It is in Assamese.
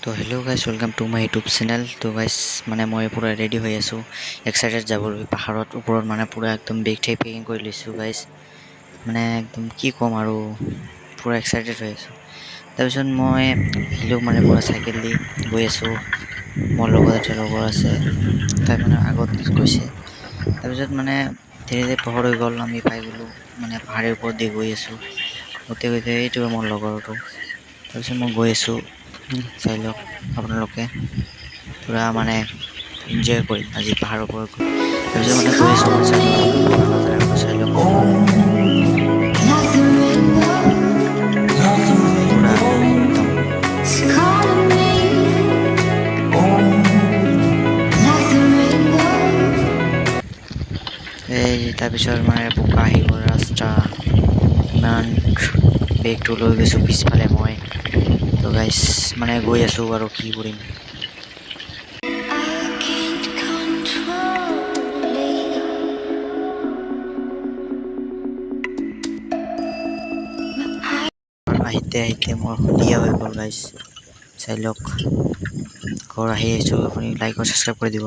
তো hello' guys welcome to my YouTube channel. তো গাইজ মানে মই পূৰা ৰেডি হৈ আছোঁ এক্সাইটেড যাবলৈ পাহাৰত ওপৰত, মানে পূৰা একদম বেগ ঠাই পেকিং কৰি লৈছোঁ গাইজ। মানে একদম কি ক'ম আৰু পূৰা এক্সাইটেড হৈ আছোঁ। তাৰপিছত মই আহিলোঁ মানে পূৰা চাইকেল দি গৈ আছোঁ। মোৰ লগত এটা লগৰ আছে, তাই মানে আগত গৈছে। তাৰপিছত মানে ধীৰে ধীৰে পোহৰ হৈ গ'ল, আমি পাই গ'লোঁ মানে পাহাৰৰ ওপৰত দি গৈ আছোঁ। গোটেই এইটো মোৰ লগৰটো। তাৰপিছত মই গৈ আছোঁ, চাই লওক আপোনালোকে, পূৰা মানে এনজয় কৰিম আজি পাহাৰৰ ওপৰত গৈ। তাৰপিছত মানে গৈ আছোঁ, মই চাই লওক আপোনালোকে নাজাৰাটো চাই লওক। পূৰা একদম এই তাৰপিছত মানে বোকা আহি গ'ল ৰাস্তা, ইমান বেগটো লৈ গৈছোঁ পিছফালে মই। তো গাইজ মানে গৈ আছোঁ আৰু কি কৰিম। আহিতে আহিতে মোৰ সন্ধিয়া হৈ গ'ল গাইজ, চাই লওক। ঘৰ আহি আহিছোঁ, আপুনি লাইক আৰু ছাবস্ক্ৰাইব কৰি দিব।